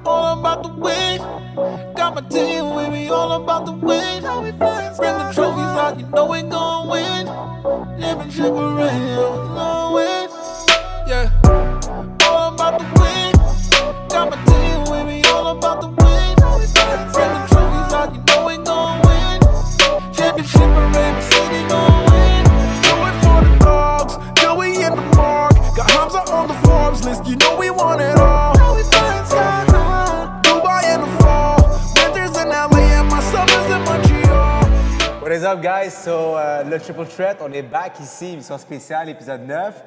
all about the win. Got my team with me, all about the win. Bring the trophies out, you know we gon' win. Championship ring, gon' win. Yeah, all about the win. Got my team with me, all about the win. Bring the trophies out, you know we gon' win. Championship ring, the city gon' win. Do it for the dogs, Joey in the mark. Got Hamza on the Forbes list, you know we want it all. Dubai in the fall, winters in LA and my summers in Montreal. What is up, guys? So, le Triple Threat, on est back ici, émission spéciale, épisode 9.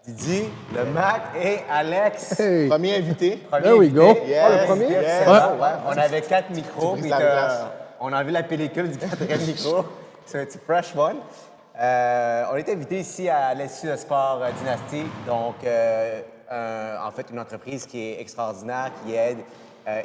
Didi, le Mac et Alex. Hey. Premier invité. There we go. Yes, Oh, le premier? yes. Ouais. On avait 4 micros, brises puis la glace. on a vu la pellicule du 4e micro. C'est un petit fresh one. On est invité ici à l'Institut de sport Dynastie, donc en fait une entreprise qui est extraordinaire, qui aide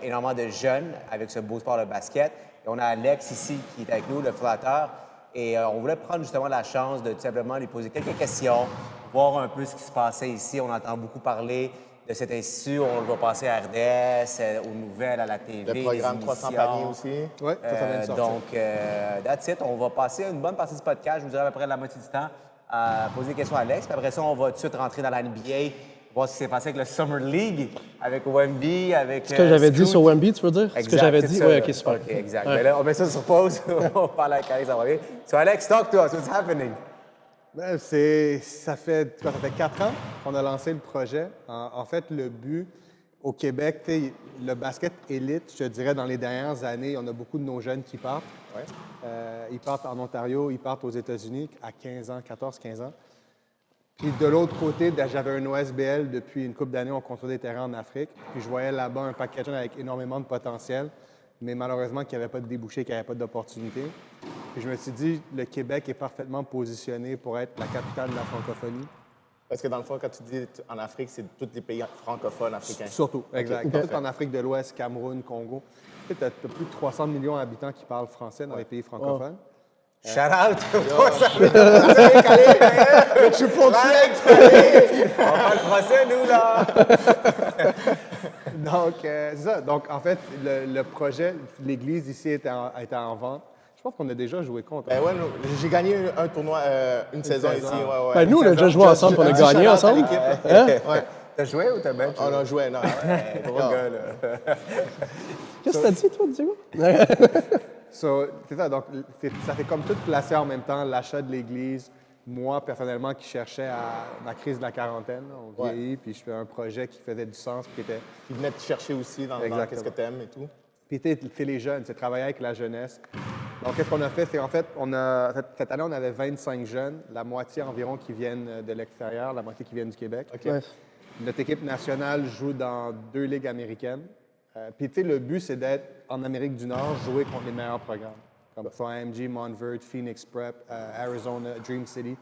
énormément de jeunes avec ce beau sport de basket. Et on a Alex ici qui est avec nous, le fondateur, et on voulait prendre justement la chance de tout simplement lui poser quelques questions, voir un peu ce qui se passait ici. On entend beaucoup parler de cet institut, on le voit passer à RDS, aux nouvelles, à la TV. Le programme des 300 émissions. paniers aussi. Oui, ça vient de sortir. Donc, that's it. On va passer une bonne partie du podcast, je vous dirais à peu près la moitié du temps, à poser des questions à Alex. Puis après ça, on va tout de suite rentrer dans la NBA, voir ce qui s'est passé avec le Summer League, avec Wemby, avec. Ce que j'avais dit Scoot. sur Wemby, tu veux dire? Exact, Ce que j'avais c'est dit? ça. Oui, OK, super. OK, exact. Ouais. Mais là, on met ça sur pause. On va parler avec Alex, ça va bien. So, Alex, talk to us. What's happening? Ben, ça fait 4 ans qu'on a lancé le projet. En fait, le but au Québec, le basket élite, je te dirais, dans les dernières années, on a beaucoup de nos jeunes qui partent. Ouais. Ils partent en Ontario, ils partent aux États-Unis à 15 ans, 14-15 ans. Puis de l'autre côté, j'avais un OSBL depuis une couple d'années, on construit des terrains en Afrique. Puis je voyais là-bas un paquet de jeunes avec énormément de potentiel, mais malheureusement, qu'il n'y avait pas de débouchés, qu'il n'y avait pas d'opportunités. Puis je me suis dit, le Québec est parfaitement positionné pour être la capitale de la francophonie. Parce que dans le fond, quand tu dis en Afrique, c'est tous les pays francophones africains. Surtout, exact. Ok. Tout en Afrique de l'Ouest, Cameroun, Congo. Tu as plus de 300 millions d'habitants qui parlent français dans les pays francophones. Shout out! Je suis pour On parle français, nous, là! Donc, c'est ça. Donc, en fait, le projet, l'église ici était en vente. Je pense qu'on a déjà joué contre. Ben ouais, j'ai gagné un tournoi, une saison ici. Ouais, ouais. Ben, nous, on a déjà joué ensemble, on a gagné ensemble. Hein? Ouais. T'as joué ou t'as bien joué? On a joué, non. Gros gars, là. Qu'est-ce que t'as dit, toi, Diego? So, c'est ça. Donc, ça fait comme tout placé en même temps, l'achat de l'église. Moi, personnellement, qui cherchais à ma crise de la quarantaine. Là, on Ouais. vieillit, puis je fais un projet qui faisait du sens, puis qui était... Ils venaient te chercher aussi dans Exactement. qu'est-ce que t'aimes et tout. Puis c'est les jeunes, c'est travailler avec la jeunesse. Donc, qu'est-ce qu'on a fait? C'est en fait, cette année, on avait 25 jeunes, la moitié environ qui viennent de l'extérieur, la moitié qui viennent du Québec. OK. Ouais. Notre équipe nationale joue dans 2 ligues américaines. Puis, tu sais, le but, c'est d'être en Amérique du Nord, jouer contre les meilleurs programmes, comme AMG, Montverde, Phoenix Prep, Arizona, Dream City.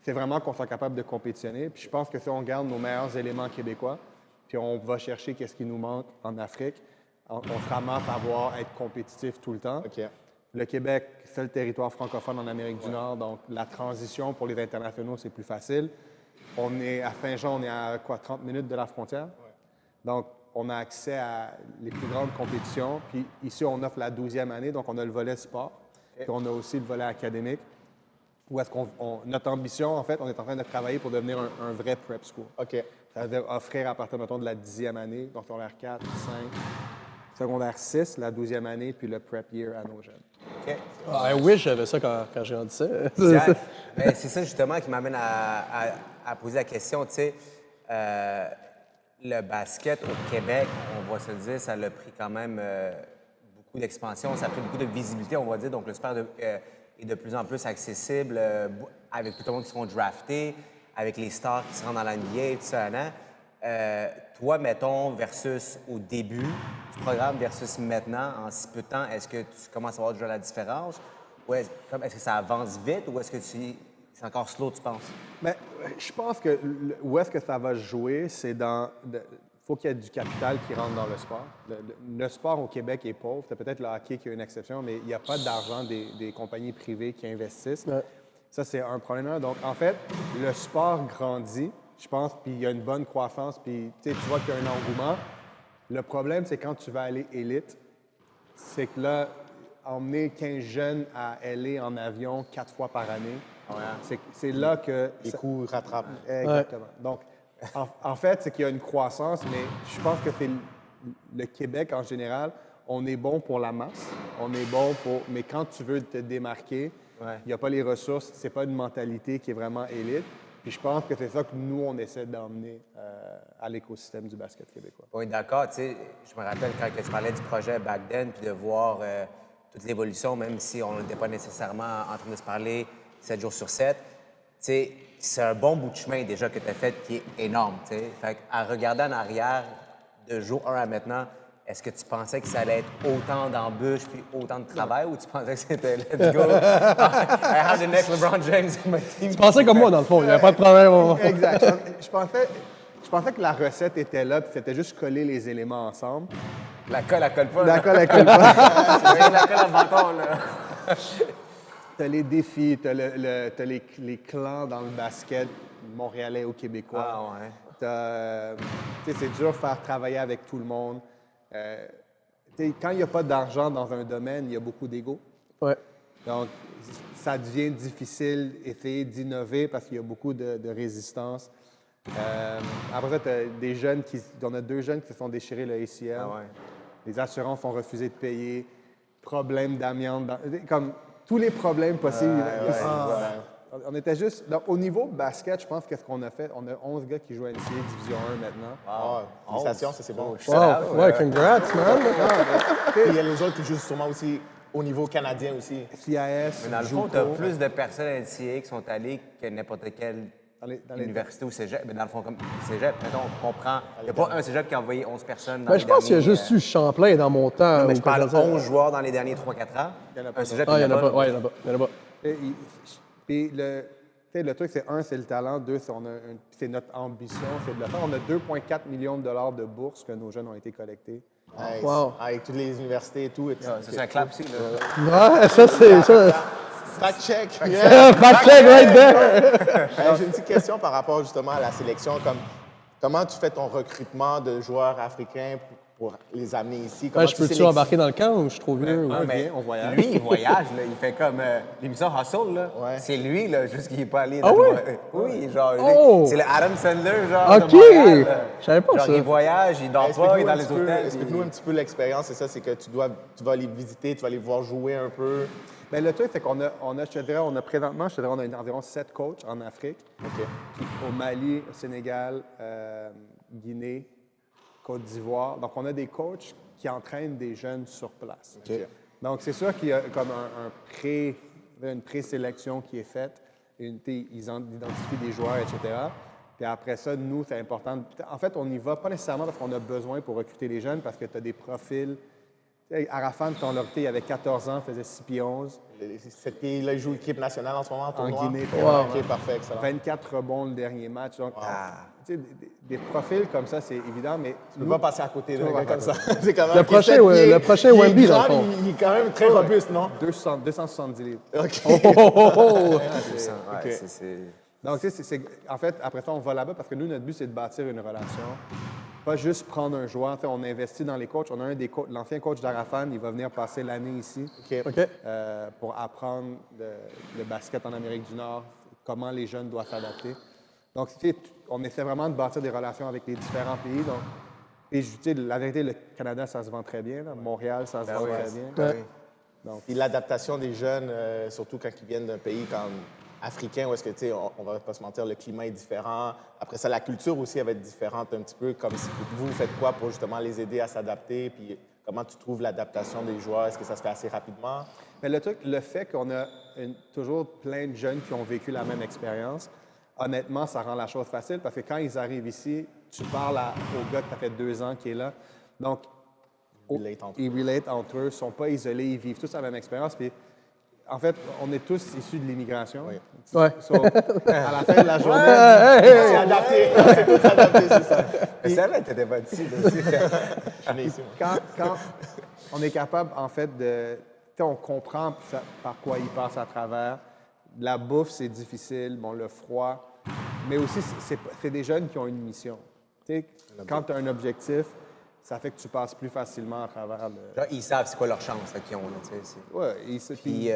C'est vraiment qu'on soit capable de compétitionner. Puis, je pense que si on garde nos meilleurs éléments québécois, puis on va chercher qu'est-ce qui nous manque en Afrique, on se ramasse à être compétitif tout le temps. OK. Le Québec, c'est le territoire francophone en Amérique du Nord, donc la transition pour les internationaux, c'est plus facile. On est à Saint-Jean, on est à 30 minutes de la frontière. Donc, on a accès à les plus grandes compétitions. Puis ici, on offre la 12e année, donc on a le volet sport. Puis on a aussi le volet académique. Où est-ce notre ambition, en fait, on est en train de travailler pour devenir un vrai prep school. OK. Ça veut dire offrir à partir, mettons, de la 10e année, donc secondaire 4, 5, secondaire 6, la 12e année, puis le prep year à nos jeunes. OK. I wish j'avais ça quand j'ai rendu ça. Exact. Ben, c'est ça justement qui m'amène à poser la question, tu sais, le basket au Québec, on va se le dire, ça l'a pris quand même beaucoup d'expansion, ça a pris beaucoup de visibilité, on va dire, donc le sport est de plus en plus accessible avec tout le monde qui se font drafter, avec les stars qui se rendent dans la NBA, tout ça, hein? Toi, mettons, versus au début du programme versus maintenant, en si peu de temps, est-ce que tu commences à voir déjà la différence? Ou est-ce que ça avance vite ou est-ce que c'est encore slow, tu penses? Bien, je pense que où est-ce que ça va jouer, c'est faut qu'il y ait du capital qui rentre dans le sport. Le sport au Québec est pauvre. C'est peut-être le hockey qui est une exception, mais il n'y a pas d'argent des compagnies privées qui investissent. Ouais. Ça, c'est un problème. Donc, en fait, le sport grandit, je pense, puis il y a une bonne croissance, puis tu vois qu'il y a un engouement. Le problème, c'est quand tu vas aller élite, c'est que là, emmener 15 jeunes à LA en avion 4 fois par année, c'est là que... Les coûts rattrapent. Exactement. Donc, en fait, c'est qu'il y a une croissance, mais je pense que c'est le Québec en général, on est bon pour la masse, on est bon pour... Mais quand tu veux te démarquer, il n'y a pas les ressources, c'est pas une mentalité qui est vraiment élite. Puis je pense que c'est ça que nous, on essaie d'emmener à l'écosystème du basket québécois. Oui, d'accord. Tu sais, je me rappelle quand tu parlais du projet Back Then, puis de voir toute l'évolution, même si on n'était pas nécessairement en train de se parler 7 jours sur 7. Tu sais, c'est un bon bout de chemin déjà que tu as fait qui est énorme. Tu sais. Fait à regarder en arrière, de jour 1 à maintenant, est-ce que tu pensais que ça allait être autant d'embûches puis autant de travail ou tu pensais que c'était let's go? I have the next LeBron James in my team. Tu pensais comme moi, dans le fond. Il n'y avait pas de problème. Exact. Je pensais que la recette était là, puis c'était juste coller les éléments ensemble. La colle, elle colle pas. La colle, elle colle pas. C'est la colle à bâton, là. T'as les défis, t'as les clans dans le basket montréalais ou québécois. Ah ouais. Tu sais, c'est dur de faire travailler avec tout le monde. Quand il n'y a pas d'argent dans un domaine, il y a beaucoup d'ego. Ouais. Donc, ça devient difficile d'essayer d'innover parce qu'il y a beaucoup de résistance. Après ça, on a 2 jeunes qui se sont déchirés le ACL. Ah ouais. Les assurances ont refusé de payer. Problème d'amiante. Comme tous les problèmes possibles. On était juste... Donc, au niveau basket, je pense qu'est-ce qu'on a fait? On a 11 gars qui jouent à NCAA Division 1 maintenant. Ah, félicitations, ça c'est bon. Wow. Ouais, congrats, man. Puis il y a les autres qui jouent sûrement aussi au niveau canadien aussi. CIS, Mais dans le fond, tu as plus de personnes à NCAA qui sont allées que n'importe quelle dans les- université ou cégep. Mais dans le fond, comme cégep, mettons, on comprend. Il n'y a pas un cégep qui a envoyé 11 personnes dans Ben, les je pense qu'il y a derniers, juste eu Champlain dans mon temps. Non, mais ou je parle quelque chose. 11 joueurs dans les derniers 3-4 ans. Il y en a pas Un cégep, Ah, il y en a pas. là. Ouais, il y en a pas. Il y en a pas. Puis le truc, c'est un, c'est le talent. 2, c'est notre ambition, c'est de le faire. On a 2,4 millions de dollars de bourses que nos jeunes ont été collectés. Nice. Wow. Avec toutes les universités et tout. Ça, c'est un clap aussi. Là. Ouais, ça, c'est ça. Fact check. Yeah. Fact check right there. J'ai une petite question par rapport justement à la sélection. Comment tu fais ton recrutement de joueurs africains pour les amener ici? Comment Ouais, je peux-tu embarquer dans le camp ou je suis trop vieux? ou- Ah, mais on voyage. Lui, il voyage. Là. Il fait comme l'émission Hustle. Là. Ouais. C'est lui, là, juste qu'il n'est pas allé. Ah dans oui? Oui, genre, Oh! c'est le Adam Sandler, genre. OK! De Montréal, là. Je savais pas genre, ça. il voyage, il dort pas, il est dans les hôtels. Explique-nous puis- un petit peu l'expérience, c'est ça, c'est que tu vas les visiter, tu vas les voir jouer un peu. Mais le truc, c'est qu'on a, je te dirais, présentement, on a environ 7 coachs en Afrique. OK. Puis au Mali, au Sénégal, Guinée, Côte d'Ivoire. Donc, on a des coachs qui entraînent des jeunes sur place. OK. Donc, c'est sûr qu'il y a comme une présélection qui est faite. Ils identifient des joueurs, etc. Puis après ça, nous, c'est important. En fait, on n'y va pas nécessairement parce qu'on a besoin pour recruter les jeunes, parce que tu as des profils. Tu sais, Arafan, quand on l'a recruté, il avait 14 ans, faisait 6 pieds 11. Cette pays-là, il joue l'équipe nationale en ce moment, en tournoi. Guinée. Wow. OK, parfait, excellent. 24 rebonds le dernier match. Donc, tu sais, des profils comme ça, c'est évident, mais Tu peux pas passer à côté d'un peux gars pas comme ça. C'est quand même Le prochain, le prochain Wemby, dans le fond. Il est quand même très robuste, non? 270 livres. OK. Oh! Ouais, c'est- Donc, tu sais, en fait, après ça, on va là-bas parce que nous, notre but, c'est de bâtir une relation. Pas juste prendre un joueur. Tu sais, on investit dans les coachs. On a l'ancien coach d'Arafan, il va venir passer l'année ici OK. pour apprendre le basket en Amérique du Nord, comment les jeunes doivent s'adapter. Donc, tu sais, on essaie vraiment de bâtir des relations avec les différents pays. Donc, et tu sais, la vérité, le Canada, ça se vend très bien. Là. Montréal, ça se vend très bien. Ouais. Puis l'adaptation des jeunes, surtout quand ils viennent d'un pays comme africain, où est-ce que, tu sais, on va pas se mentir, le climat est différent. Après ça, la culture aussi, elle va être différente un petit peu. Comme si vous faites quoi pour justement les aider à s'adapter? Puis comment tu trouves l'adaptation des joueurs? Est-ce que ça se fait assez rapidement? Mais le fait qu'on a toujours plein de jeunes qui ont vécu la même expérience, honnêtement, ça rend la chose facile parce que quand ils arrivent ici, tu parles au gars que ça fait 2 ans qui est là. Donc, ils relate entre eux, ils ne sont pas isolés, ils vivent tous la même expérience. Puis, en fait, on est tous issus de l'immigration. Oui. Ouais. So, à la fin de la journée, C'est adapté. C'est tout adapté, c'est ça. Mais ça, là, t'étais pas ici. là, aussi. Je suis ici, moi. quand on est capable, en fait, tu sais, on comprend par quoi ils passent à travers. La bouffe, c'est difficile, bon, le froid, mais aussi, c'est des jeunes qui ont une mission. Tu sais, quand tu as un objectif, ça fait que tu passes plus facilement à travers le... Genre, ils savent c'est quoi leur chance qu'ils ont. Là, tu sais, Ouais, Puis,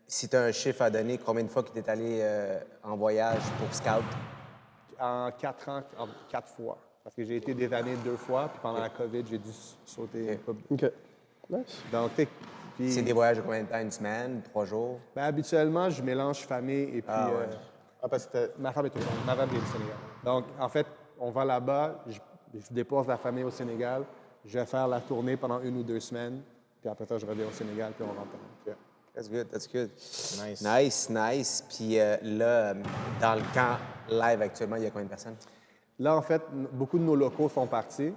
si tu as un chiffre à donner, combien de fois que tu es allé en voyage pour scout? en 4 ans, 4 fois. Parce que j'ai été des années 2 fois, puis pendant la COVID, j'ai dû sauter un peu. OK. Nice. Donc, puis, C'est des voyages de combien de temps? Une semaine, 3 jours? ben, habituellement, je mélange famille et puis... Ah, ouais. Parce que ma femme est au Sénégal. Ma femme est du Sénégal. Donc, en fait, on va là-bas, je dépose la famille au Sénégal, je vais faire la tournée pendant 1 ou 2 semaines, puis après ça, je reviens au Sénégal, puis on rentre. That's good, that's good. Nice. Nice, nice. Puis là, dans le camp live actuellement, il y a combien de personnes? Là, en fait, beaucoup de nos locaux sont partis.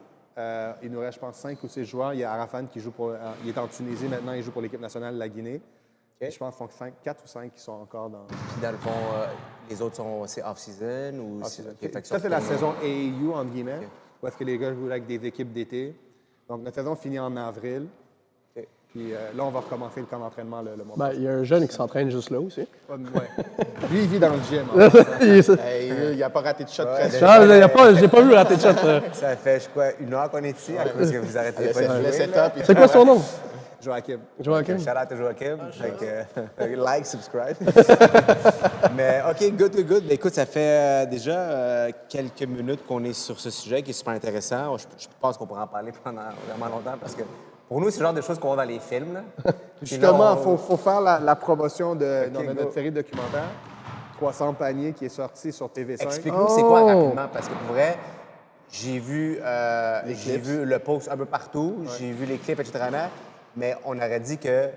Il nous reste, je pense, 5 ou 6 joueurs. Il y a Arafan qui joue pour... il est en Tunisie maintenant, il joue pour l'équipe nationale de la Guinée. OK. Je pense qu'ils sont 4 ou 5 qui sont encore dans... Puis dans le fond, les autres c'est off-season ou... OK, fait que Ça, c'est la tournée. saison AAU, entre guillemets, où est-ce que les gars jouent avec des équipes d'été. Donc, notre saison finit en avril. OK. Puis là, on va recommencer le camp d'entraînement le mois Ben, il y a un jeune qui s'entraîne juste là aussi. prochain. Ouais. Lui, il vit dans le gym. En fait. hey, il n'a pas raté de shot presque. J'ai pas vu rater de shot. Ça fait, je crois, 1 heure qu'on est ici, à cause que vous arrêtez pas de Le jouer. setup. C'est quoi son nom? Joachim. Joachim? Shout out à Joachim. Fait que, like, subscribe. Mais OK, good. Mais écoute, ça fait déjà quelques minutes qu'on est sur ce sujet qui est super intéressant. Je pense qu'on pourra en parler pendant vraiment longtemps parce que pour nous, c'est le genre de choses qu'on voit dans les films. Là. Justement, Sinon, il faut faire la promotion de OK, notre go. série documentaire, 300 paniers, qui est sortie sur TV5. Explique-nous c'est quoi rapidement, parce que pour vrai, j'ai vu le post un peu partout, j'ai vu les clips, etc. Mais on aurait dit que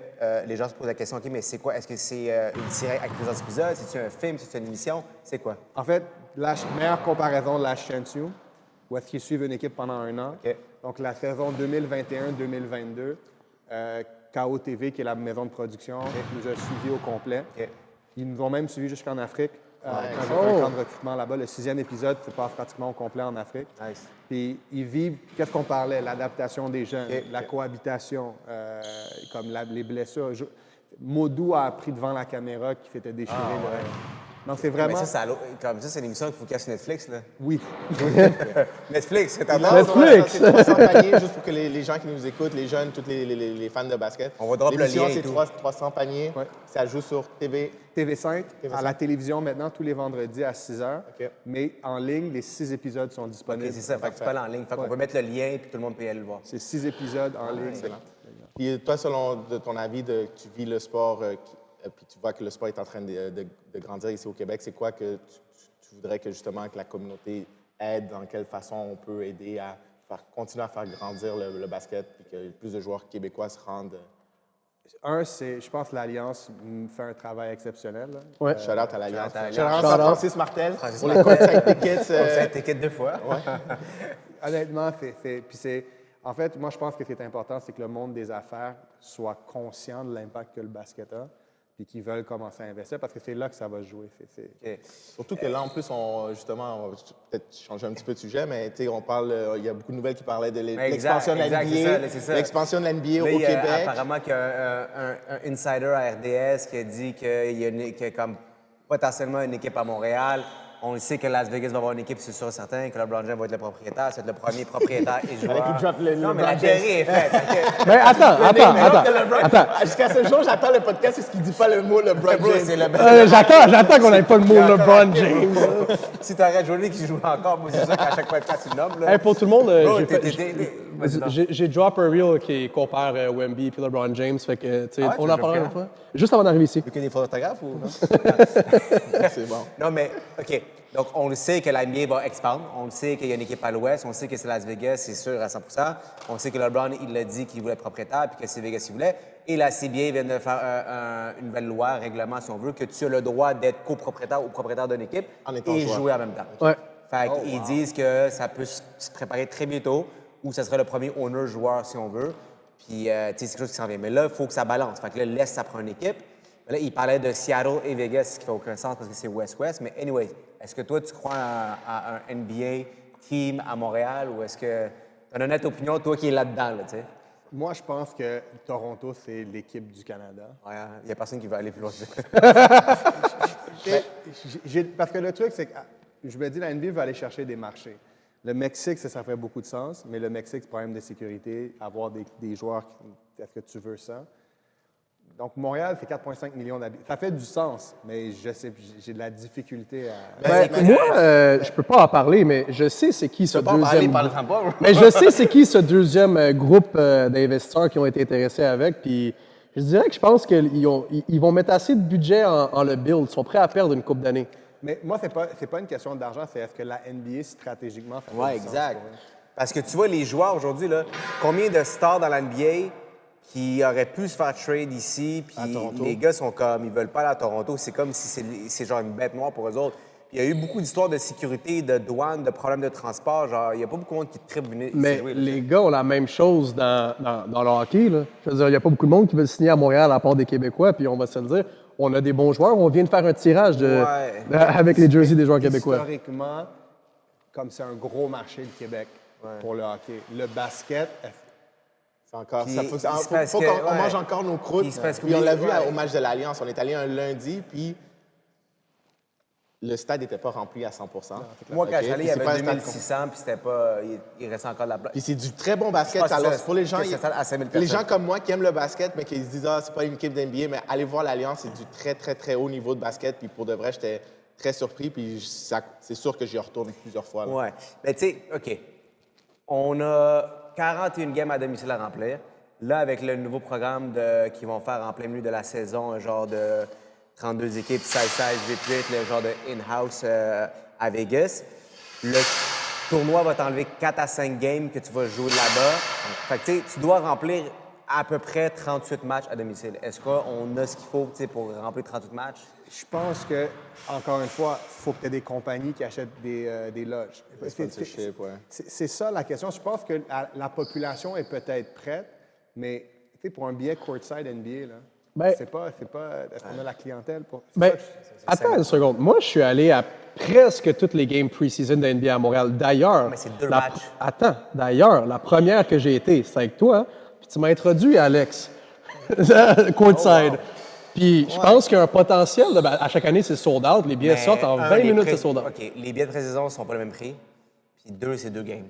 les gens se posent la question, OK, mais c'est quoi? Est-ce que c'est une série avec plusieurs épisodes? C'est-tu un film? C'est-tu une émission? C'est quoi? En fait, la meilleure comparaison de Last Chance You, où est-ce qu'ils suivent une équipe pendant 1 an. OK. Donc, la saison 2021-2022, KO TV, qui est la maison de production, nous a suivis au complet. OK. Ils nous ont même suivis jusqu'en Afrique. Quand j'ai fait un camp de recrutement là-bas, le 6e épisode se passe pratiquement au complet en Afrique. Nice. Puis ils vivent, qu'est-ce qu'on parlait? L'adaptation des jeunes, OK, la OK. cohabitation, comme les blessures. Modou a appris devant la caméra qu'il s'était déchiré. là. Donc c'est vraiment... Mais ça, comme ça, c'est une émission qu'il faut casser Netflix, là. Oui. Netflix, c'est ta Là, base. Netflix. C'est 300 paniers, juste pour que les gens qui nous écoutent, les jeunes, tous les fans de basket. On va drop le L'émission, lien et c'est tout. 300 paniers. Ouais. Ça joue sur TV. TV5, à la télévision maintenant, tous les vendredis à 6 h. OK. Mais en ligne, les 6 épisodes sont disponibles. OK, c'est ça. Fait que tu peux aller en ligne. Fait qu'on peut mettre le lien puis tout le monde peut y aller le voir. C'est 6 épisodes en ligne. Excellent. Puis toi, selon de ton avis, tu vis le sport, puis tu vois que le sport est en train de grandir ici au Québec, c'est quoi que tu voudrais que justement que la communauté aide, dans quelle façon on peut aider à continuer à faire grandir le basket, puis que plus de joueurs québécois se rendent. Je pense que l'Alliance fait un travail exceptionnel. Là. Ouais. Shout out à l'Alliance. Shout out à Shout out l'Alliance. à Francis Martel Francis pour les Martel. conseils tickets. Ça t'inquiète 2 fois. Honnêtement, en fait, moi, je pense que ce qui est important, c'est que le monde des affaires soit conscient de l'impact que le basket a, puis qu'ils veulent commencer à investir, parce que c'est là que ça va jouer. OK. Surtout que là, en plus, on va peut-être changer un petit peu de sujet, mais tu sais, on parle, il y a beaucoup de nouvelles qui parlaient de l'expansion de la exact, NBA, c'est ça. l'expansion de la NBA Là, au il y a Québec. apparemment qu'il y a un insider à RDS qui a dit qu'il y a comme potentiellement une équipe à Montréal. On le sait que Las Vegas va avoir une équipe, c'est sûr et certain, que LeBron James va être le propriétaire. C'est le premier propriétaire et joueur. qu'il drop le Non, mais LeBron la théorie est faite. OK? Mais attends. Jusqu'à ce jour, j'attends le podcast, c'est ce qu'il dit pas le mot LeBron Bro, James. c'est le J'attends qu'on n'ait pas le mot LeBron James. Si t'arrêtes Johnny qui joue encore, moi, c'est sûr qu'à chaque podcast, tu le nommes. Là. Hey, pour tout le monde, Bro, j'ai vas-y, j'ai drop un reel qui compare Wemby et LeBron James. Fait que, tu sais, Ah ouais, on tu en le parlera fais une fois. Juste avant d'arriver ici. que des photographes ou non? C'est bon. Non, mais, OK. Donc, on le sait que la NBA va expandre. On le sait qu'il y a une équipe à l'ouest. On sait que c'est Las Vegas, c'est sûr à 100 On sait que LeBron, il l'a dit qu'il voulait être propriétaire puis que c'est Vegas qu'il voulait. Et la CBA vient de faire une nouvelle loi, un règlement, si on veut, que tu as le droit d'être copropriétaire ou propriétaire d'une équipe En étant et joueur. jouer en même temps. Ouais. Fait qu'ils disent que ça peut se préparer très bientôt ou ça serait le premier owner-joueur, si on veut. Puis, tu sais, c'est quelque chose qui s'en vient. Mais là, il faut que ça balance. Fait que là, laisse, ça prend une équipe. Mais là, il parlait de Seattle et Vegas, ce qui fait aucun sens parce que c'est West-West. Mais anyway, est-ce que toi, tu crois à un NBA team à Montréal ou est-ce que tu as une honnête opinion, toi qui es là-dedans, là, tu sais? Moi, je pense que Toronto, c'est l'équipe du Canada. Ouais, il n'y a personne qui va aller plus loin. Parce que le truc, c'est que je me dis, la NBA va aller chercher des marchés. Le Mexique, ça ferait beaucoup de sens, mais le Mexique, problème de sécurité, avoir des joueurs, est-ce que tu veux ça? Donc, Montréal fait 4,5 millions d'habitants. Ça fait du sens, mais je sais, j'ai de la difficulté à... Moi, je peux pas en parler, mais je sais c'est qui ce Tu peux pas en parler, deuxième... parle-en pas. Mais je sais c'est qui ce deuxième groupe d'investisseurs qui ont été intéressés avec, puis je dirais que je pense qu'ils vont mettre assez de budget en le build. Ils sont prêts à perdre une coupe d'années. Mais moi, c'est pas une question d'argent, c'est est-ce que la NBA, stratégiquement, ça fait Oui, du sens exact. pour eux? Parce que tu vois, les joueurs aujourd'hui, là, combien de stars dans la NBA qui auraient pu se faire trade ici, puis les gars sont comme, ils veulent pas aller à Toronto. C'est comme si c'est genre une bête noire pour eux autres. Il y a eu beaucoup d'histoires de sécurité, de douane, de problèmes de transport. Genre, il n'y a pas beaucoup de monde qui tripe venir ici Mais jouer. là, les gars ont la même chose dans le hockey. Là. Je veux dire, il n'y a pas beaucoup de monde qui veut signer à Montréal à part des Québécois, puis on va se le dire, on a des bons joueurs. On vient de faire un tirage avec les jerseys des joueurs québécois. Historiquement, comme c'est un gros marché, le Québec, pour le hockey. Le basket, C'est encore, Puis, ça faut, il se passe faut que- qu'on ouais. mange encore nos croûtes. Puis il se passe Puis on l'a vu ouais. au match de l'Alliance. On est allé un lundi, puis le stade n'était pas rempli à 100 Moi, quand OK? j'allais, il Puis y c'est pas avait un stade 2600, puis c'était pas... Il restait encore de la place. Puis c'est du très bon basket. Je pense que Alors, c'est- pour les gens, que c'est ça, à 5000 les personnes. gens comme moi qui aiment le basket, mais qui se disent c'est pas une équipe d'NBA, mais allez voir l'Alliance, c'est du très, très, très haut niveau de basket. Puis pour de vrai, j'étais très surpris. Puis c'est sûr que j'y retourne plusieurs fois. là. Ouais. Mais tu sais, OK. On a 41 games à domicile à remplir. Là, avec le nouveau programme qu'ils vont faire en plein milieu de la saison, un genre de 32 équipes, 16-16, 8-8, le genre de in-house à Vegas, le tournoi va t'enlever 4 à 5 games que tu vas jouer là-bas. Fait que tu sais, tu dois remplir à peu près 38 matchs à domicile. Est-ce qu'on a ce qu'il faut tu sais, pour remplir 38 matchs? je pense que, encore une fois, il faut que tu aies des compagnies qui achètent des loges. sponsorship, ouais. C'est ça la question. Je pense que la population est peut-être prête, mais tu sais, pour un billet courtside NBA, là, Ben- c'est pas est-ce qu'on a la clientèle pour... c'est Ben, ça que attends une seconde. Moi, je suis allé à presque toutes les games pre-season de NBA à Montréal. D'ailleurs... Mais c'est 2 la- matchs. Attends. D'ailleurs, la première que j'ai été, c'était avec toi, hein, puis tu m'as introduit à Alex. Courtside. Puis je pense qu'il y a un potentiel. À chaque année, c'est sold out. Les billets Mais sortent en 20 les minutes, prix- c'est sold out. OK. Les billets de pré-saison ne sont pas le même prix. Puis 2, c'est 2 games.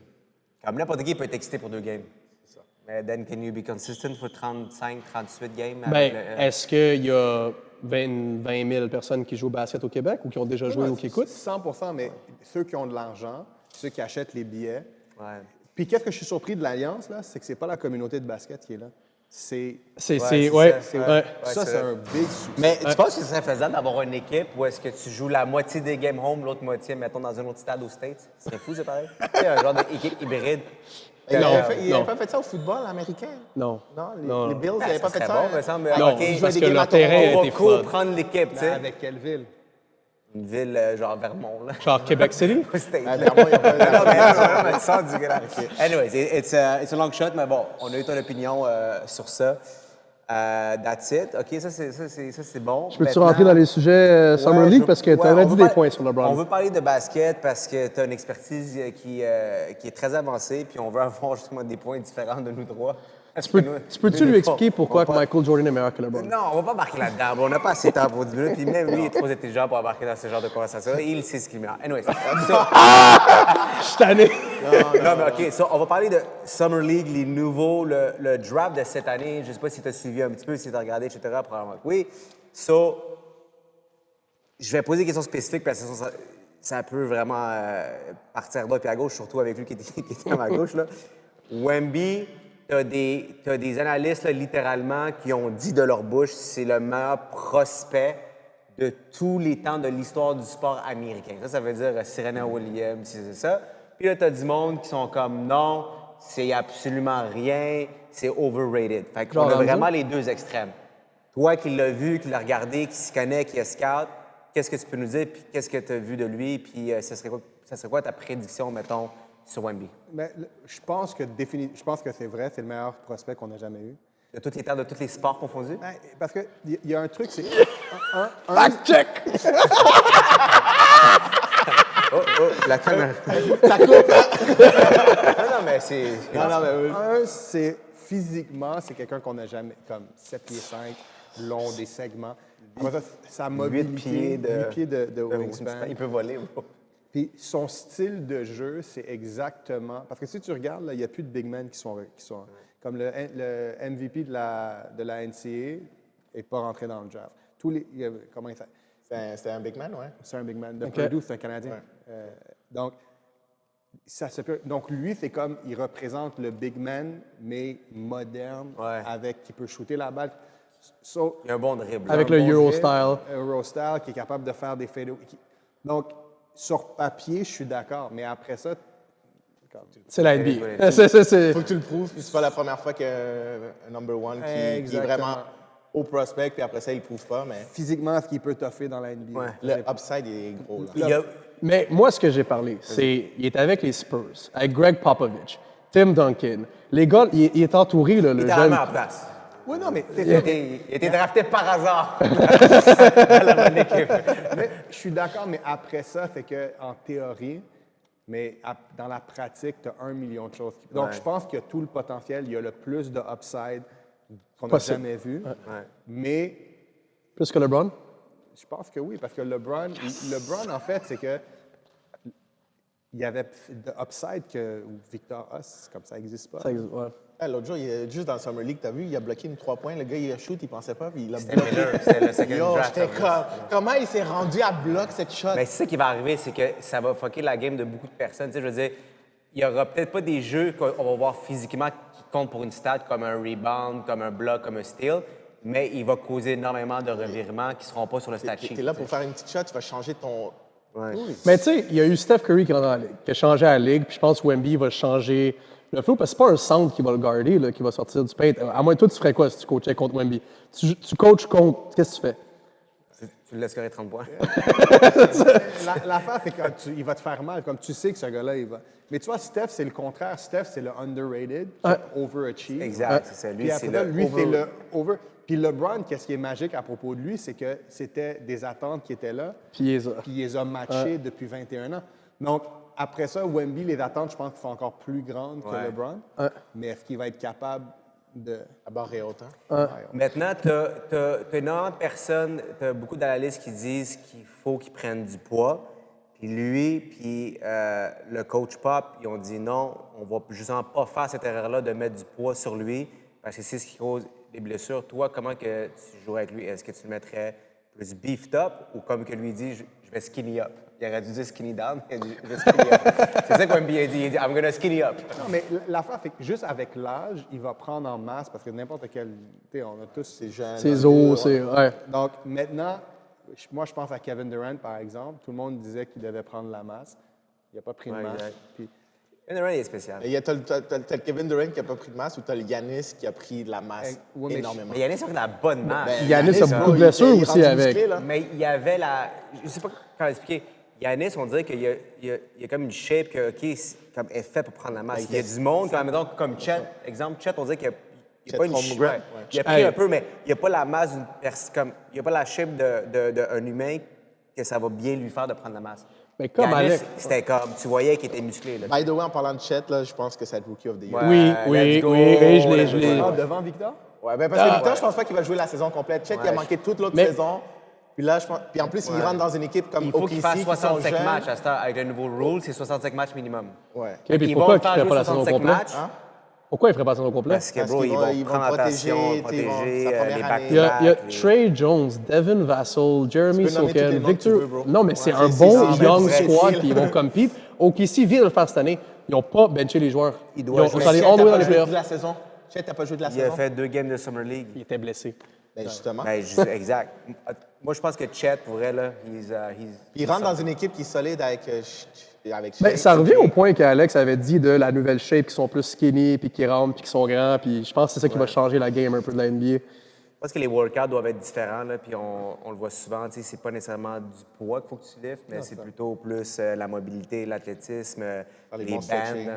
Comme n'importe qui peut être excité pour 2 games. C'est ça. Mais then, can you be consistent for 35, 38 games? Ben, avec le- est-ce qu'il y a 20 000 personnes qui jouent au basket au Québec ou qui ont déjà joué ou qui écoutent? 100 mais ceux qui ont de l'argent, ceux qui achètent les billets. Ouais. Puis qu'est-ce que je suis surpris de l'Alliance, là, c'est que c'est pas la communauté de basket qui est là. C'est... C'est, c'est ouais, ça, ouais. ouais. ça, c'est c'est vrai. un big succès. Mais tu penses que ce serait faisable d'avoir une équipe où est-ce que tu joues la moitié des games home, l'autre moitié, mettons, dans un autre stade aux States? C'est fou, c'est pareil? Tu sais, un genre d'équipe hybride. Il Non, n'avait non. pas fait ça au football américain? Non. Non, Non. les Bills, ils Ah, n'avaient ça pas fait serait ça. bon, hein? me semble. Non, OK, ils jouaient parce des que games le à terrain Toronto. était on va cool flood. prendre l'équipe, tu Mais sais. avec quelle ville? Une ville genre Vermont, là. Genre Québec City? Aux States. À Vermont, il n'y a pas Non, mais vraiment, tu sens du grand. Anyways, it's a long shot, mais bon, on a eu ton opinion sur ça. That's it. OK, ça, c'est bon. Peux-tu Maintenant- rentrer dans les sujets Summer Ouais, League? je- Parce que tu ouais, aurais on dit veut des par- points sur On LeBron. veut parler de basket parce que tu as une expertise qui est très avancée, puis on veut avoir justement des points différents de nous trois. Tu peux-tu lui expliquer pourquoi que Michael Jordan est meilleur que LeBron? Non, on va pas embarquer là-dedans. On n'a pas assez de temps pour 10 minutes, puis même lui, il est trop intelligent pour embarquer dans ce genre de conversation. Il sait ce qu'il met. Anyways, so, Je suis tanné. non, mais OK, so, on va parler de Summer League, les nouveaux, le draft de cette année. Je ne sais pas si tu as suivi un petit peu, si tu as regardé, etc. Probablement que oui. So, je vais poser des questions spécifiques parce que ça peut vraiment partir à droite et à gauche, surtout avec lui qui était à ma gauche. Là. Wemby, tu as des analystes, là, littéralement, qui ont dit de leur bouche c'est le meilleur prospect de tous les temps de l'histoire du sport américain. Ça veut dire Serena Williams, c'est ça. Puis là, tu as du monde qui sont comme non, c'est absolument rien, c'est overrated. Fait qu'on a Genre vraiment Ramsey? les deux extrêmes. Toi qui l'as vu, qui l'as regardé, qui s'y connaît, qui est scout, qu'est-ce que tu peux nous dire, puis qu'est-ce que tu as vu de lui, puis ça serait quoi ta prédiction, mettons, sur Wemby? Mais je pense que c'est vrai, c'est le meilleur prospect qu'on a jamais eu. De toutes les terres, de tous les sports confondus? Ben, parce qu'il y a un truc, c'est... Fact check! La caméra. Ça coupe, hein? non, mais c'est... Un, c'est physiquement, c'est quelqu'un qu'on n'a jamais, comme 7 pieds 5, long, des segments. Après ça, sa mobilité, 8 pieds de wingspan. Il peut voler, bro. Puis son style de jeu, c'est exactement... Parce que si tu regardes, là, il n'y a plus de big men qui sont comme le MVP de la NCAA n'est pas rentré dans le draft. Comment il s'appelle? C'était un big man, ouais. C'est un big man. De Purdue, c'est un Canadien. Donc, donc, lui, c'est comme, il représente le big man, mais moderne, qui peut shooter la balle. Il y a un bon dribble. Avec le Euro style. Euro style, qui est capable de faire des fadeaways. Donc, sur papier, je suis d'accord, mais après ça... C'est la NBA. Faut que tu le prouves, puis c'est pas la première fois qu'il y a un number one qui est vraiment au prospect, puis après ça, il le prouve pas, mais... Physiquement, ce qu'il peut toffer dans la NBA. Le upside est gros, là. Mais moi, ce que j'ai parlé, c'est il est avec les Spurs, avec Greg Popovich, Tim Duncan. Les gars, il est entouré, là, le jeune. En place. Oui, non, mais Il a été drafté par hasard. Mais je suis d'accord, mais après ça, c'est qu'en théorie, mais dans la pratique, tu as 1 million de choses. Donc, je pense qu'il y a tout le potentiel. Il y a le plus de upside qu'on n'a jamais vu. Mais... Plus que LeBron? Je pense que oui, parce que LeBron, en fait, c'est que il y avait de upside que Victor Huss, comme ça n'existe pas. Ça existe, ouais. L'autre jour, juste dans le Summer League, t'as vu, il a bloqué une 3 points. Le gars, il a shoot, il pensait pas, puis il a bloqué. C'était le second draft. J'étais comme, comment il s'est rendu à bloc cette shot? Mais c'est ça qui va arriver, c'est que ça va fucker la game de beaucoup de personnes. Tu sais, je veux dire, il n'y aura peut-être pas des jeux qu'on va voir physiquement qui comptent pour une stat, comme un rebound, comme un bloc, comme un steal, mais il va causer énormément de revirements qui ne seront pas sur le stat sheet. T'es là pour faire une petite shot, tu vas changer ton... Mais tu sais, il y a eu Steph Curry qui est rentré dans la Ligue, qui a changé la Ligue, puis je pense que Wemby va changer le flow, parce que c'est pas un centre qui va le garder, là, qui va sortir du paint. À moins, toi, tu ferais quoi si tu coachais contre Wemby? Tu coaches contre, qu'est-ce que tu fais? Tu le laisses scorer 30 points. L'affaire, c'est qu'il va te faire mal, comme tu sais que ce gars-là, il va... Mais tu vois, Steph, c'est le contraire. Steph, c'est le underrated, qui overachieve. Exact, c'est ça. Lui, Puis c'est après, le lui, over. c'est le over... Puis LeBron, qu'est-ce qui est magique à propos de lui, c'est que c'était des attentes qui étaient là, Puis il les a. puis il les a matchées depuis 21 ans. Donc, après ça, Wemby, les attentes, je pense, sont encore plus grandes que LeBron. Mais est-ce qu'il va être capable de... La barre est haute, hein? Maintenant, tu as énormément de personnes, tu as beaucoup d'analystes qui disent qu'il faut qu'il prenne du poids. Puis lui, puis le coach Pop, ils ont dit non, on va justement pas faire cette erreur-là de mettre du poids sur lui parce que c'est ce qui cause les blessures. Toi, comment que tu jouerais avec lui? Est-ce que tu le mettrais plus beefed up ou comme que lui dit, je vais skinny up? Il aurait dû dire skinny down, il a dit, je vais skinny up. C'est ça qu'Wemby a dit, il a dit, I'm gonna skinny up. Non, mais l'affaire, c'est que juste avec l'âge, il va prendre en masse parce que n'importe quel... Tu sais, on a tous ces jeunes... Ses os, c'est... Ouais. Donc, maintenant, moi, je pense à Kevin Durant, par exemple. Tout le monde disait qu'il devait prendre la masse. Il n'a pas pris de masse. Exact. Puis, Kevin Durant, il est spécial. T'as le Kevin Durant qui n'a pas pris de masse ou t'as le Yanis qui a pris de la masse oui, mais énormément. Mais Yannis a pris de la bonne masse. Yanis a beaucoup de blessures aussi avec. Mais il y avait la... Je sais pas comment expliquer. Yanis, on dirait qu'il y a comme une shape que, OK, comme est fait pour prendre la masse. Il y a du monde, comme Chet. Exemple, Chet, on dirait qu'il n'y a pas une shape. Holmgren, Il a pris un peu, mais il n'y a pas la masse d'une personne. Il n'y a pas la shape d'un humain que ça va bien lui faire de prendre la masse. Mais comme Giannis, Alex. c'était comme, tu voyais qu'il était musclé. Là. By the way, en parlant de Chet, là, je pense que c'est le Rookie of the Year. Oui, oui, let's go, je l'ai. devant Victor? Ouais, ben parce que Victor, je pense pas qu'il va jouer la saison complète. Chet, il a manqué toute l'autre Mais- saison. Puis là, je pense... Puis en plus, il rentre dans une équipe comme Il faut qu'il OKC, fasse qui sont 65 jeunes. matchs à cette heure. Avec le nouveau rule, c'est 65 matchs minimum. Ouais. Et puis Ils pourquoi vont il ne faire ferait pas jouer la saison 65 complète? matchs. Pourquoi il ne ferait pas la saison complète? Parce que, Parce bro, qu'ils ils vont- vont ils vont prendre protéger, attention, ils vont- protéger sa première les année. Il y a back-to-back. Trey Jones, Devin Vassell, Jeremy Tu peux nommer tous les Soken, noms que tu Victor. veux, bro. Non, mais c'est un c'est bon ça, young mais c'est squad, chill. puis ils vont compete. OKC vient de le faire cette année. Ils n'ont pas benché les joueurs. Il doit jouer. sont allés Chet, all the way t'as dans pas les joué playoffs. de la saison. Chet, t'as pas joué de la Il a saison. fait 2 games de Summer League. Il était blessé. Ben justement. Ben, exact. Moi, je pense que Chet pourrait, là, Il rentre dans une équipe qui est solide avec Mais Shea, ça revient CJ. au point qu'Alex avait dit de la nouvelle shape, qui sont plus skinny, puis qui rentrent, puis qui sont grands. Puis je pense que c'est ça qui va changer la game un peu de la NBA. Je pense que les workouts doivent être différents, là, puis on le voit souvent. Tu sais, c'est pas nécessairement du poids qu'il faut que tu liftes, mais c'est plutôt plus la mobilité, l'athlétisme, les les bons bands, stretching,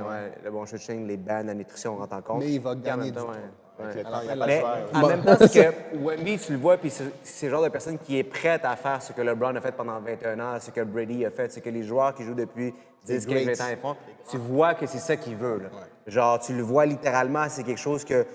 le bon stretching, les bands, la nutrition, on rentre en compte. Mais il va Puis en gagner même du temps, poids. ouais. Avec le temps, il y a pas Mais le choix. en même temps, c'est que Wemby, tu le vois, puis c'est le genre de personne qui est prête à faire ce que LeBron a fait pendant 21 ans, ce que Brady a fait, ce que les joueurs qui jouent depuis 10, 15, 20 ans ils font. Tu vois que c'est ça qu'il veut. Là. Genre, tu le vois littéralement, c'est quelque chose que,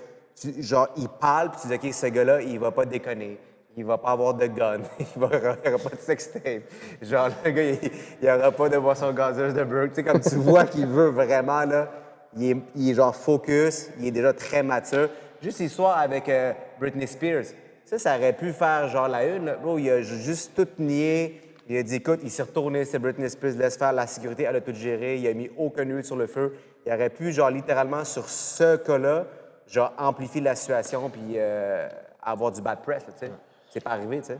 genre, il parle, puis tu dis, OK, ce gars-là, il va pas déconner. il va pas avoir de gun, il n'y aura pas de sextape. Genre, le gars, il n'y aura pas de boisson gazeuse de Burke. Tu sais, comme tu vois qu'il veut vraiment, là, il est genre focus, il est déjà très mature. Juste l'histoire avec Britney Spears, ça aurait pu faire genre la une. Là. Bro, il a juste tout nié. Il a dit, écoute, il s'est retourné, c'est Britney Spears, laisse faire la sécurité, elle a tout géré, il a mis aucun huile sur le feu. Il aurait pu, genre, littéralement, sur ce cas-là, genre, amplifier la situation puis avoir du bad press, tu sais. C'est pas arrivé, tu sais.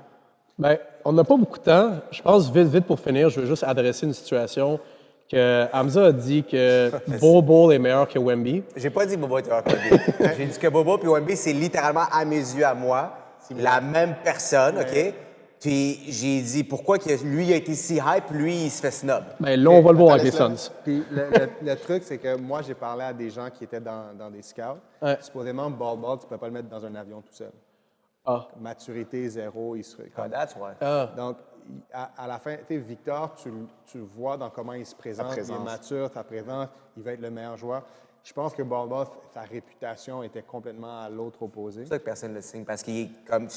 Ben, on n'a pas beaucoup de temps. Je pense, vite pour finir, je veux juste adresser une situation que Hamza a dit que Bobo est meilleur que Wemby. J'ai pas dit Bobo était meilleur que Wemby. J'ai dit que Bobo puis Wemby, c'est littéralement, à mes yeux, à moi, la même personne, OK? Puis j'ai dit pourquoi que lui il a été si hype, lui il se fait snob. Ben là, on va le voir avec les Suns. Puis le truc, c'est que moi, j'ai parlé à des gens qui étaient dans des scouts. Ouais. Supposément, Ball, tu ne peux pas le mettre dans un avion tout seul. Ah. Maturité zéro, il serait. Ah, that's why. Donc, à la fin, tu sais, Victor, tu le vois dans comment il se présente. Il est mature, sa présence, il va être le meilleur joueur. Je pense que Ball, sa réputation était complètement à l'autre opposé. C'est ça que personne ne le signe parce qu'il est comme.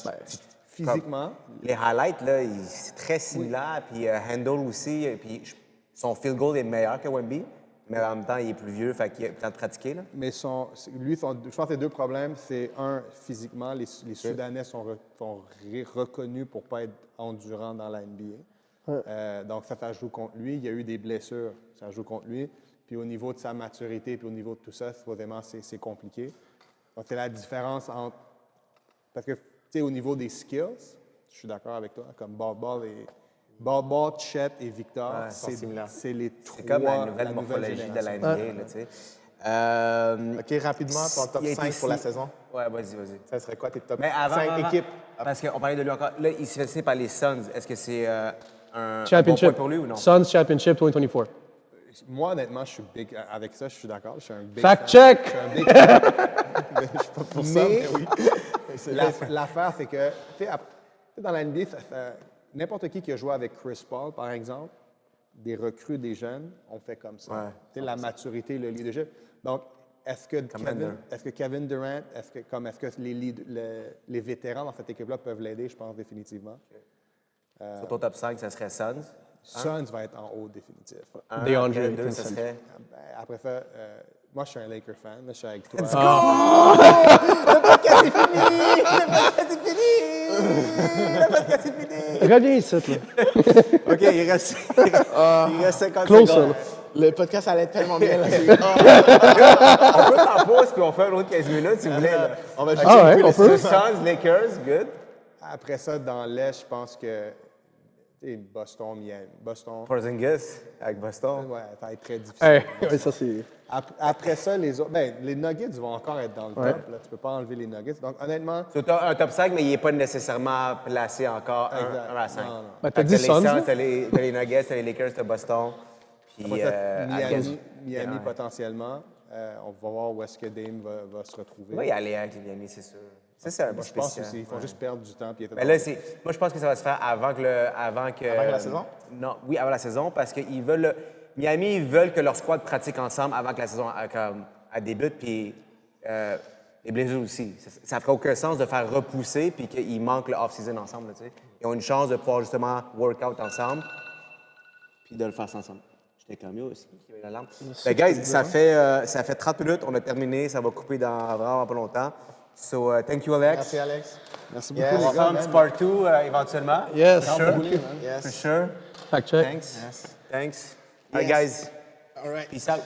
Physiquement. Les highlights, là, c'est très similaire. Puis Handle aussi. Puis son field goal est meilleur que Wemby. Mais en même temps, il est plus vieux, fait qu'il a le temps de pratiquer. Là. Mais je pense que les deux problèmes, c'est physiquement, les Soudanais sont reconnus pour ne pas être endurants dans la NBA. Donc ça joue contre lui. Il y a eu des blessures, ça joue contre lui. Puis au niveau de sa maturité, puis au niveau de tout ça, vraiment, c'est compliqué. Donc c'est la différence entre... Parce que, tu sais, au niveau des skills, je suis d'accord avec toi, comme Ball, Chet et Victor, c'est les trois. C'est comme la nouvelle morphologie de la NBA, là, tu sais. OK, rapidement, ton top 5 pour la saison. Ouais, vas-y. Ça serait quoi tes top Mais avant, 5 équipes? Parce qu'on parlait de lui encore. Là, il se fait laisser par les Suns. Est-ce que c'est un bon Championship. point pour lui ou non? Suns Championship 2024. Moi, honnêtement, je suis big. Avec ça, je suis d'accord. Je suis un big Fact fan. check! Je suis un big fan. Je suis pas pour ça, mais oui. L'affaire, c'est que, tu sais, dans la NBA, n'importe qui a joué avec Chris Paul, par exemple, des recrues, des jeunes, on fait comme ça. Ouais. Tu sais, la maturité, le leadership. Donc, est-ce que Kevin Durant, est-ce que les vétérans dans cette équipe-là peuvent l'aider? Je pense définitivement. Sur ton top 5, ça serait Suns. Suns va être en haut définitif. DeAndre Deux, ça Ayton. serait. Ben, après ça, moi, je suis un Laker fan. Là, je suis avec toi. Reviens ici, là. OK, il reste 50 Close, secondes. là. Le podcast allait tellement bien. Là, On peut en pause puis on fait un autre 15 minutes si vous voulez. Là. on va juste Ah ouais, écouter on les peut. Suns. Suns, Lakers, good. Après ça, dans l'Est, je pense que tu sais, Boston, Miami. Boston, Porzingis avec Boston. ouais, ça va être très difficile. Hey, ouais, ça, c'est... Après ça, les autres. Ben, les Nuggets vont encore être dans le top. Là, tu peux pas enlever les Nuggets. Donc, honnêtement, C'est un top 5, mais il n'est pas nécessairement placé encore Exact. 1 à 5. Non, non. Ben, t'as Fait que dit les Suns, là? t'as les Nuggets, t'as les Lakers, t'as Boston. Puis après ça, again, Miami ouais. potentiellement. On va voir où est-ce que Dame va se retrouver. On va y aller avec les Miami, c'est sûr. Ça, c'est un peu Moi, je pense spécial. aussi. Ils font juste perdre du temps. Puis Mais là, moi, je pense que ça va se faire avant que la saison? Non, oui, avant la saison, parce qu'ils veulent... Miami, ils veulent que leur squad pratique ensemble avant que la saison elle débute, puis les Blazers aussi. Ça ferait aucun sens de faire repousser puis qu'ils manquent le off-season ensemble, là, tu sais. Ils ont une chance de pouvoir justement work out ensemble puis de le faire ensemble. J'étais comme yo aussi, qui avait la lampe. Ben, guys, ça fait 30 minutes, on a terminé, ça va couper dans vraiment pas longtemps. So, thank you, Alex. Merci, Alex. Merci Yes. beaucoup, On les va gars. faire un petit part 2 éventuellement. Yes. For sure. Yes. For sure. Fact check. Thanks. Thanks. All right, guys. All right. Peace out.